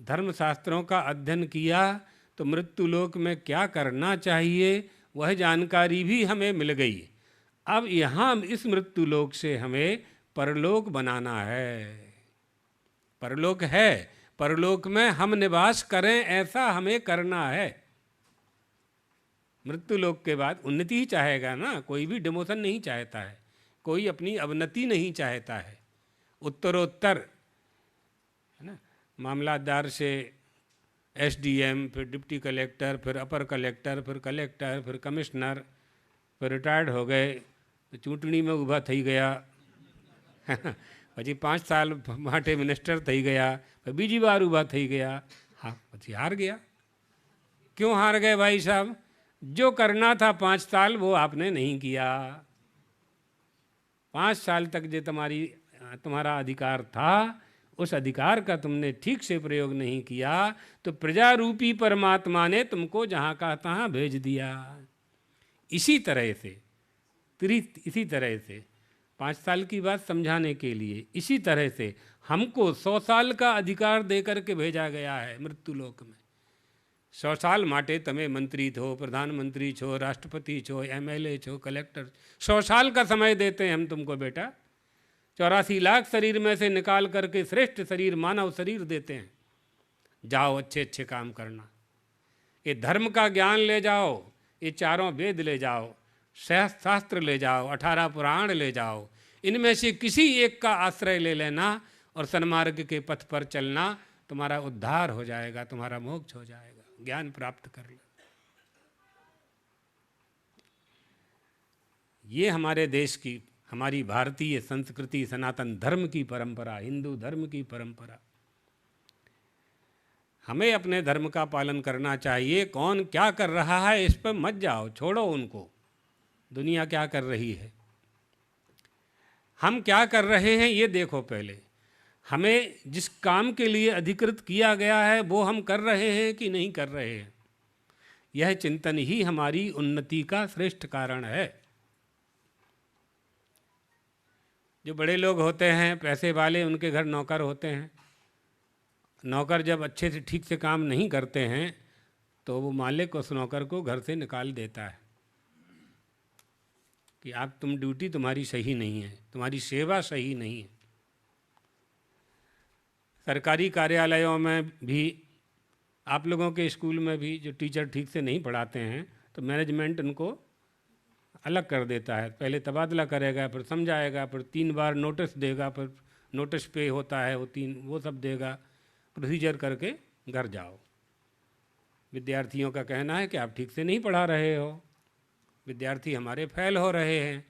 धर्मशास्त्रों का अध्ययन किया तो मृत्युलोक में क्या करना चाहिए वह जानकारी भी हमें मिल गई। अब यहाँ इस मृत्युलोक से हमें परलोक बनाना है। परलोक है, परलोक में हम निवास करें ऐसा हमें करना है। मृत्युलोक के बाद उन्नति ही चाहेगा ना, कोई भी डिमोशन नहीं चाहता है, कोई अपनी अवनति नहीं चाहता है। उत्तरोत्तर है ना, मामलादार से एसडीएम, फिर डिप्टी कलेक्टर, फिर अपर कलेक्टर, फिर कलेक्टर, फिर कमिश्नर, फिर रिटायर्ड हो गए तो चूंटणी में ઊભા થઈ ગયા, પછી 5 साल માટે मिनिस्टर થઈ ગયા, फिर બીજી बार ઊભા થઈ ગયા, हाँ પછી हार गया। क्यों हार गए भाई साहब? जो करना था 5 साल वो आपने नहीं किया। 5 साल तक जो तुम्हारा अधिकार था उस अधिकार का तुमने ठीक से प्रयोग नहीं किया तो प्रजा रूपी परमात्मा ने तुमको जहाँ का तहाँ भेज दिया। इसी तरह से 5 साल की बात समझाने के लिए इसी तरह से हमको 100 साल का अधिकार देकर के भेजा गया है मृत्युलोक में। 100 साल माटे तमे मंत्री छो, प्रधानमंत्री छो, राष्ट्रपति छो, एमएलए छो, कलेक्टर, 100 साल का समय देते हैं हम तुमको बेटा। 84 लाख शरीर में से निकाल करके श्रेष्ठ शरीर मानव शरीर देते हैं। जाओ अच्छे अच्छे काम करना, ये धर्म का ज्ञान ले जाओ, ये चारों वेद ले जाओ, शास्त्र ले जाओ, 18 पुराण ले जाओ, इनमें से किसी एक का आश्रय ले लेना और सन्मार्ग के पथ पर चलना, तुम्हारा उद्धार हो जाएगा, तुम्हारा मोक्ष हो जाएगा, ज्ञान प्राप्त कर ले। ये हमारे देश की, हमारी भारतीय संस्कृति, सनातन धर्म की परंपरा, हिंदू धर्म की परंपरा। हमें अपने धर्म का पालन करना चाहिए। कौन क्या कर रहा है इस पर मत जाओ, छोड़ो उनको। दुनिया क्या कर रही है, हम क्या कर रहे हैं ये देखो पहले। हमें जिस काम के लिए अधिकृत किया गया है वो हम कर रहे हैं कि नहीं कर रहे हैं, यह चिंतन ही हमारी उन्नति का श्रेष्ठ कारण है। जो बड़े लोग होते हैं, पैसे वाले, उनके घर नौकर होते हैं। नौकर जब अच्छे से ठीक से काम नहीं करते हैं तो वो मालिक उस नौकर को घर से निकाल देता है कि आप ड्यूटी तुम्हारी सही नहीं है, तुम्हारी सेवा सही नहीं है। सरकारी कार्यालयों में भी, आप लोगों के स्कूल में भी जो टीचर ठीक से नहीं पढ़ाते हैं तो मैनेजमेंट उनको अलग कर देता है। पहले तबादला करेगा, फिर समझाएगा, फिर 3 बार नोटिस देगा, फिर नोटिस पे होता है वो सब देगा, प्रोसीजर करके घर जाओ। विद्यार्थियों का कहना है कि आप ठीक से नहीं पढ़ा रहे हो, विद्यार्थी हमारे फेल हो रहे हैं,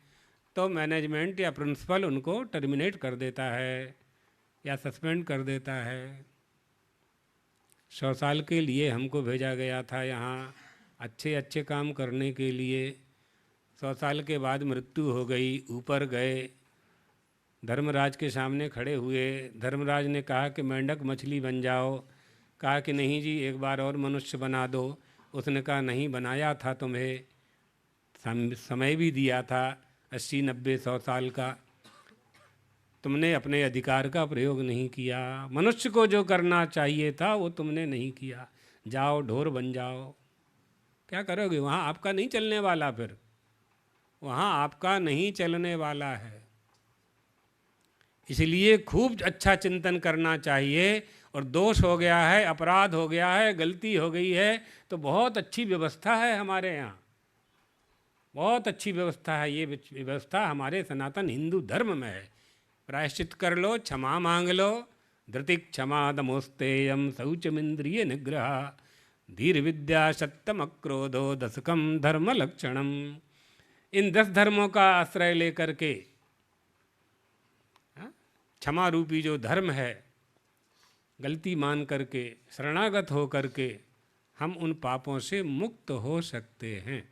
तो मैनेजमेंट या प्रिंसिपल उनको टर्मिनेट कर देता है या सस्पेंड कर देता है। 100 साल के लिए हमको भेजा गया था यहाँ अच्छे अच्छे काम करने के लिए। 100 साल के बाद मृत्यु हो गई, ऊपर गए, धर्मराज के सामने खड़े हुए। धर्मराज ने कहा कि मेंढक मछली बन जाओ। कहा कि नहीं जी, एक बार और मनुष्य बना दो। उसने कहा नहीं, बनाया था तुम्हें, समय भी दिया था 80, 90, 100 साल का, तुमने अपने अधिकार का प्रयोग नहीं किया। मनुष्य को जो करना चाहिए था वो तुमने नहीं किया। जाओ ढोर बन जाओ। क्या करोगे? वहाँ आपका नहीं चलने वाला, फिर वहाँ आपका नहीं चलने वाला है। इसलिए खूब अच्छा चिंतन करना चाहिए। और दोष हो गया है, अपराध हो गया है, गलती हो गई है तो बहुत अच्छी व्यवस्था है हमारे यहाँ, बहुत अच्छी व्यवस्था है। ये व्यवस्था हमारे सनातन हिंदू धर्म में है। प्रायश्चित कर लो, क्षमा मांग लो। धृति क्षमा दमोस्तेयम शौचमिंद्रिय निग्रह धीर विद्या सत्यम अक्रोधो दशकम धर्म लक्षणम। इन 10 धर्मों का आश्रय लेकर के, क्षमा रूपी जो धर्म है, गलती मान करके, शरणागत हो करके हम उन पापों से मुक्त हो सकते हैं।